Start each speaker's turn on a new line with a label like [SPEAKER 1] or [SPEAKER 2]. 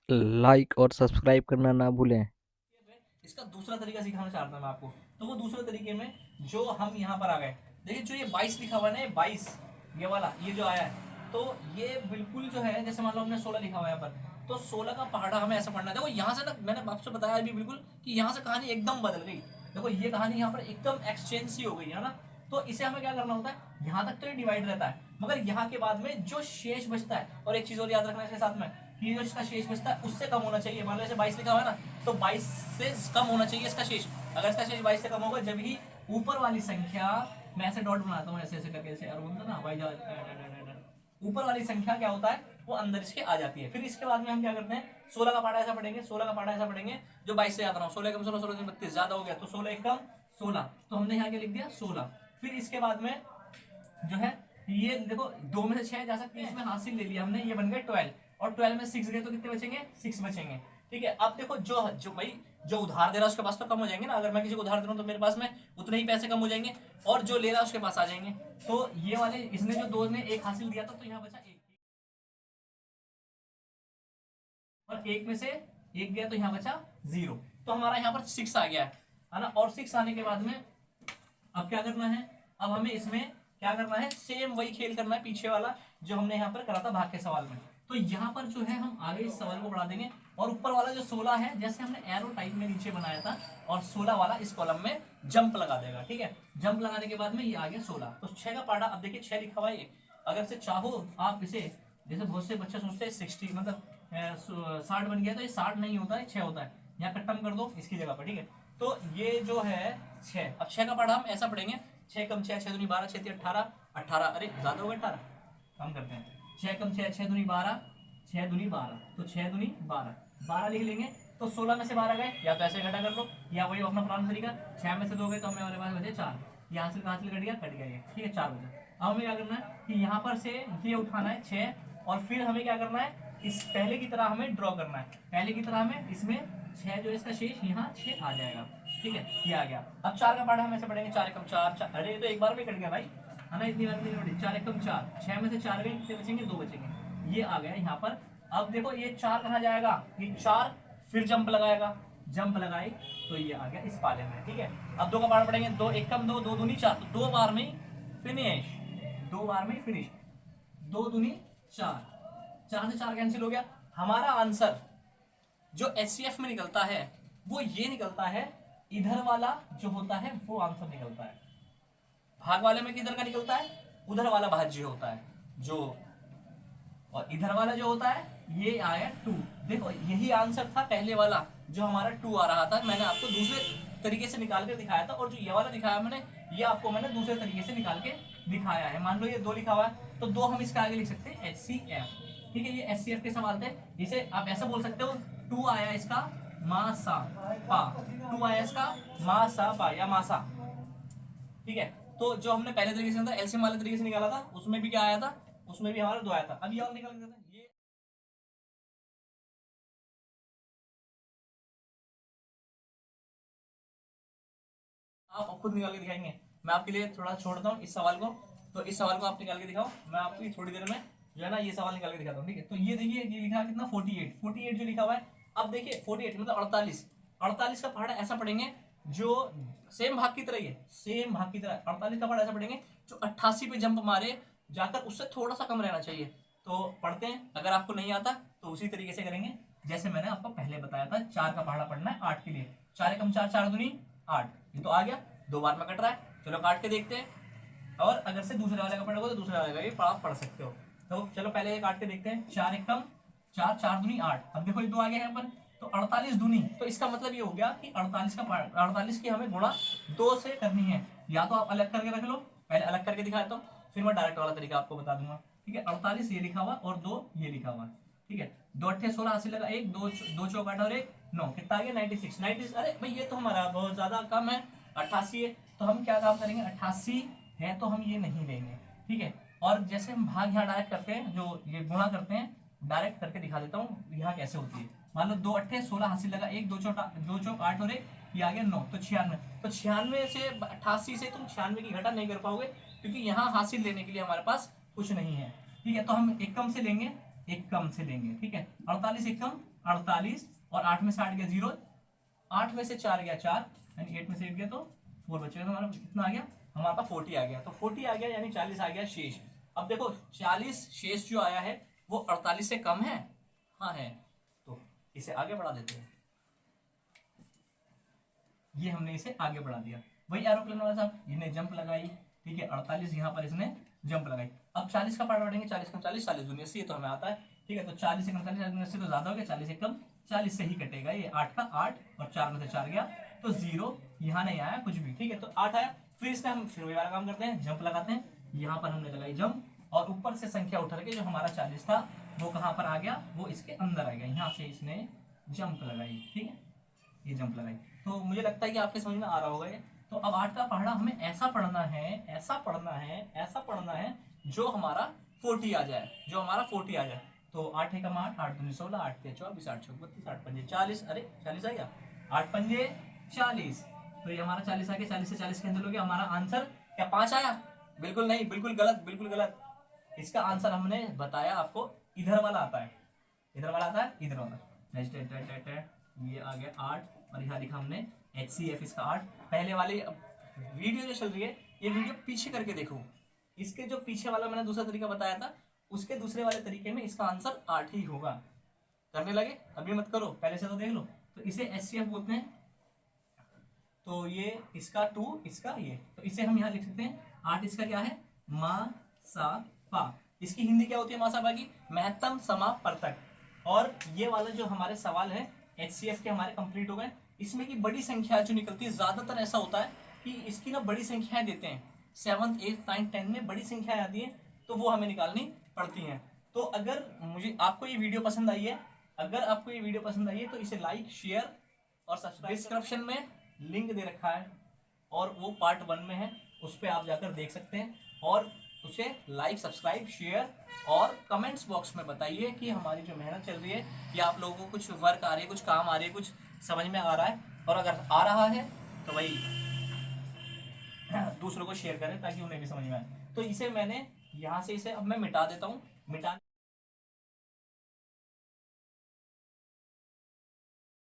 [SPEAKER 1] Like और subscribe करना ना भूलें।
[SPEAKER 2] इसका दूसरा तरीका सिखाना चाहता हूँ मैं आपको। तो वो दूसरे तरीके में जो हम यहाँ पर आ गए, देखिए जो ये 22 लिखा हुआ है ना, 22 ये वाला ये जो आया है, तो ये बिल्कुल जो है, जैसे मान लो हमने 16 लिखा हुआ है यहाँ पर, तो 16 का पहाड़ा हमें ऐसा पढ़ना है। देखो यहाँ से ना, मैंने आपसे बताया अभी बिल्कुल कि यहाँ से कहानी एकदम बदल गई। देखो ये कहानी यहाँ पर एकदम एक्सचेंज सी हो गई है ना। तो इसे हमें क्या करना होता है, यहाँ तक तो ये डिवाइड रहता है, मगर यहाँ के बाद में जो शेष बचता है, और एक चीज और याद रखना है इसके साथ में, कि जो इसका शेष बचता है उससे कम होना चाहिए। मान लो जैसे 22 लिखा हुआ है ना, तो 22 से कम होना चाहिए इसका शेष। अगर इसका शेष 22 से कम होगा जब ही ऊपर वाली संख्या, मैं ऐसे डॉट बनाता हूँ ऐसे ऐसे करके, जैसे और बोलता ना भाई, ऊपर वाली संख्या क्या होता है वो अंदर इसके आ जाती है। फिर इसके बाद में हम क्या करते हैं, 16 का पारा ऐसा पढ़ेंगे, 16 का पारा ऐसा पढ़ेंगे जो 22 से ज्यादा ना हो। 16 कम 16, 16 32 ज्यादा हो गया, तो 16 एक कम 16, तो हमने यहाँ के लिख दिया 16। फिर इसके बाद में जो है, ये देखो 2 में से 6 जा सकते हैं, इसमें हासिल ले लिया हमने, ये बन गए 12, और 12 में 6 गए तो कितने बचेंगे, 6 बचेंगे। ठीक है, अब देखो जो जो भाई जो उधार दे रहा है उसके पास तो कम हो जाएंगे ना। अगर मैं किसी को उधार दे रहा हूँ तो मेरे पास में उतने ही पैसे कम हो जाएंगे, और जो ले रहा है उसके पास आ जाएंगे। तो ये वाले, इसने जो 2 ने 1 हासिल दिया था, तो यहाँ बचा 1, और 1 में से 1 गया तो यहाँ बचा 0। तो हमारा यहाँ पर 6 आ गया है ना। और 6 आने के बाद में अब क्या करना है, अब हमें इसमें क्या करना है, सेम वही खेल करना है पीछे वाला जो हमने यहाँ पर करा था भाग के सवाल में। तो यहाँ पर जो है हम आगे इस सवाल को बढ़ा देंगे, और ऊपर वाला जो 16 है, जैसे हमने एरो टाइप में नीचे बनाया था, और 16 वाला इस कॉलम में जंप लगा देगा। ठीक है, जंप लगाने के बाद में ये आ गया 16। तो 6 का पार्ट, अब देखिए 6 लिखा हुआ है, अगर से चाहो आप इसे, जैसे बहुत से बच्चे सोचते हैं 60 मतलब 60 बन गया, तो ये 60 नहीं होता है, 6 होता है। यहाँ कट्टम कर दो इसकी जगह पर। ठीक है, तो ये जो है 6, अब 6 का पढ़ा हम ऐसा पढ़ेंगे, 6 कम 6, 6 दूनी 12, 6 तीन 18, 18, अरे ज्यादा हो गया 18, कम करते हैं। 6 कम 6, 6 दूनी 12, 6 दूनी 12, तो 6 दूनी 12, 12 लिख लेंगे। तो 16 में से 12 गए, या तो ऐसे घटा कर लो, या वही अपना पुराना तरीका, 6 में से 2 गए तो हमें हमारे पास बचे 4, यहाँ से कहाँ से कट गया, कट गया ये। ठीक है, 4 बचा। अब हमें क्या करना है कि यहाँ पर से ये उठाना है 6, और फिर हमें क्या करना है, इस पहले की तरह हमें ड्रॉ करना है, पहले की तरह हमें इसमें 6 जो इसका शेष यहाँ 6 आ जाएगा। ठीक है, ये आ गया। अब 4 का पार्ट हम ऐसे पढ़ेंगे, 4 एकम 4, अरे ये तो एक बार में कट गया भाई, है ना, इतनी बार नहीं पड़ी। 4 एकम 4, 6 में से 4 गए, कितने बचेंगे, 2 बचेंगे, ये आ गया यहाँ पर। अब देखो ये 4 कहाँ जाएगा, ये 4 फिर जंप लगाएगा, जंप लगाई तो ये आ गया इस पाले में। ठीक है, अब 2 का पार्ट पढ़ेंगे, 2 एकम 2, 2 दूनी 4, तो 2 बार में फिनिश, 2 बार में फिनिश, 2 दूनी 4, 4 से 4 कैंसिल हो गया। हमारा आंसर जो एचसीएफ में निकलता है वो ये निकलता है, इधर वाला जो होता है वो आंसर निकलता है। भाग वाले में किधर का निकलता है, उधर वाला भाज्य होता है जो, और इधर वाला जो होता है ये आया 2। देखो यही आंसर था पहले वाला जो हमारा 2 आ रहा था, मैंने आपको दूसरे तरीके से निकाल कर दिखाया था, और जो ये वाला दिखाया मैंने, ये आपको मैंने दूसरे तरीके से निकाल के दिखाया है। मान लो ये 2 लिखा हुआ है, तो 2 हम इसके आगे लिख सकते हैं HCF। ठीक है, ये HCF के सवाल थे। इसे आप ऐसा बोल सकते हो, 2 आया इसका मासा पा, 2 आया इसका मासा पा या मासा। ठीक है, तो जो हमने पहले तरीके से एलसीएम वाले तरीके से निकाला था, उसमें भी क्या आया था, उसमें भी हमारा 2 आया था। अब ये और निकाल के देता है, ये आप खुद निकाल के दिखाएंगे, मैं आपके लिए थोड़ा छोड़ता हूँ इस सवाल को। तो इस सवाल को आप निकाल के दिखाओ, मैं आपकी थोड़ी देर में जो है ना ये सवाल निकाल के दिखाता हूँ। ठीक है, तो ये देखिए, ये लिखा है कितना, 48, 48 जो लिखा हुआ है। अब देखिए 48 मतलब 48, 48 का पहाड़ा ऐसा पढ़ेंगे जो सेम भाग की तरह ही है, सेम भाग की तरह 48 का पहाड़ा ऐसा पढ़ेंगे जो 88 पे जंप मारे जाकर उससे थोड़ा सा कम रहना चाहिए। तो पढ़ते हैं, अगर आपको नहीं आता तो उसी तरीके से करेंगे जैसे मैंने आपको पहले बताया था। 4 का पहाड़ा पढ़ना है 8 के लिए, 4 एकम 4, 4 दूनी 8, ये तो आ गया, 2 बार में कट रहा है। चलो काट के देखते हैं, और अगर से दूसरे वाले का पढ़ोगे तो दूसरे वाले का भी आप पढ़ सकते हो। तो चलो पहले ये काट के देखते हैं, 4 एकम 4, 4 दूनी 8, अब देखो ये 2 आ गया यहाँ पर, तो 48 दूनी, तो इसका मतलब ये हो गया कि 48 का 48 की हमें गुणा 2 से करनी है। या तो आप अलग करके रख लो, पहले अलग करके दिखाया तो फिर मैं डायरेक्ट वाला तरीका आपको बता दूंगा। ठीक है, 48 ये लिखा हुआ और 2 ये लिखा हुआ। ठीक है, 2 अट्ठे 16, 80 लगा, 1 2 2 चौक 8 और 1 9, कितना आ गया 96, 96। अरे भाई ये तो हमारा बहुत ज्यादा कम है, 88 है। तो हम क्या काम करेंगे, 88 है तो हम ये नहीं लेंगे। ठीक है, और जैसे हम भाग यहाँ डायरेक्ट करते हैं, जो ये गुणा करते हैं, डायरेक्ट करके दिखा देता हूँ यहाँ कैसे होती है। मान लो 2 अट्ठे 16, हासिल लगा, 1 2 चौक 8 और 1 ये आ गया 9, तो 96। तो 96 से 88 से तुम 96 की घटा नहीं कर पाओगे, क्योंकि यहाँ हासिल लेने के लिए हमारे पास कुछ नहीं है। ठीक है, तो हम एक कम से लेंगे, एक कम से लेंगे। ठीक है, 48 एक कम 48 और 8 में से 8 गया 0, 8 में से 4 गया 4, यानी 8 में से 8 गया तो 4 बचेगा, तो हमारा कितना आ गया, हमारे पास 40 आ गया। तो 40 आ गया यानी 40 आ गया शेष। अब देखो 40 शेष जो आया है वो 48 से कम है, हाँ है, तो इसे आगे बढ़ा देते हैं। ये हमने इसे आगे बढ़ा दिया। वही एरोप्लेन वाला साहब, इन्हें जंप लगाई, ठीक है, 48 यहाँ पर इसने जंप लगाई। अब 40 का पार्ट बांटेंगे, 40 कम 40, 40 दूनी 80, ये तो हमें आता है, ठीक है। तो 40 से कम 40, 40 दूनी 80 तो ज्यादा हो गया, 40 से कम 40 से ही कटेगा, ये 8 का 8 और 4 में से 4 गया तो 0, यहाँ नहीं आया कुछ भी, ठीक है। तो 8 आया, फिर इसमें हम फिर वही वाला काम करते हैं, जंप लगाते हैं, यहाँ पर हमने लगाई जंप, और ऊपर से संख्या उठा के जो हमारा 40 था वो कहाँ पर आ गया, वो इसके अंदर आ गया, यहाँ से इसने जंप लगाई, ठीक है, ये जंप लगाई। तो मुझे लगता है कि आपके समझ में आ रहा होगा ये। तो अब 8 का पहाड़ा हमें ऐसा पढ़ना है, ऐसा पढ़ना है, ऐसा पढ़ना है जो हमारा 40 आ जाए, जो हमारा 40 आ जाए। तो 8 एकम 8, 8 दूनी 16, 8 के 24, 8 चौक 32, 8 पंजे 40, अरे 40 आ गया, 8 पंजे 40, तो ये हमारा 40 आ गया, 40 से 40 कैंसिल हो गया, हमारा आंसर क्या 5 आया? बिल्कुल नहीं, बिल्कुल गलत, बिल्कुल गलत। इसका आंसर हमने बताया आपको, इधर वाला आता है, इधर वाला आता है, इधर वाला। ये आ गया 8 और यहाँ लिखा हमने HCF इसका 8। पहले वाली वीडियो जो चल रही है ये वीडियो पीछे करके देखो, इसके जो पीछे वाला मैंने दूसरा तरीका बताया था उसके दूसरे वाले तरीके में इसका आंसर 8 ही होगा। करने लगे? अभी मत करो, पहले से तो देख लो। तो इसे HCF बोलते हैं, तो ये इसका 2, इसका ये, तो इसे हम यहाँ लिख सकते हैं 8 इसका क्या है, मा सा पा। इसकी हिंदी क्या होती है मा सा पा की? महत्तम समापर्तक। और ये वाला जो हमारे सवाल है HCF के हमारे कंप्लीट हो गए। इसमें की बड़ी संख्या जो निकलती है, ज्यादातर ऐसा होता है कि इसकी ना बड़ी संख्याएं देते हैं, 7th 8th 9th 10th में बड़ी संख्याएं आती हैं, तो वो हमें निकालनी पड़ती हैं। तो अगर मुझे आपको ये वीडियो पसंद आई है, अगर आपको ये वीडियो पसंद आई है तो इसे लाइक शेयर और सब्सक्राइब। डिस्क्रिप्शन में लिंक दे रखा है और वो पार्ट 1 में है, उस पर आप जाकर देख सकते हैं, और उसे लाइक सब्सक्राइब शेयर और कमेंट्स बॉक्स में बताइए कि हमारी जो मेहनत चल रही है या आप लोगों को कुछ वर्क आ रही है, कुछ काम आ रही है, कुछ समझ में आ रहा है, और अगर आ रहा है तो वही दूसरों को शेयर करें ताकि उन्हें भी समझ में आए। तो इसे मैंने यहाँ से इसे अब मैं मिटा देता हूँ, मिटा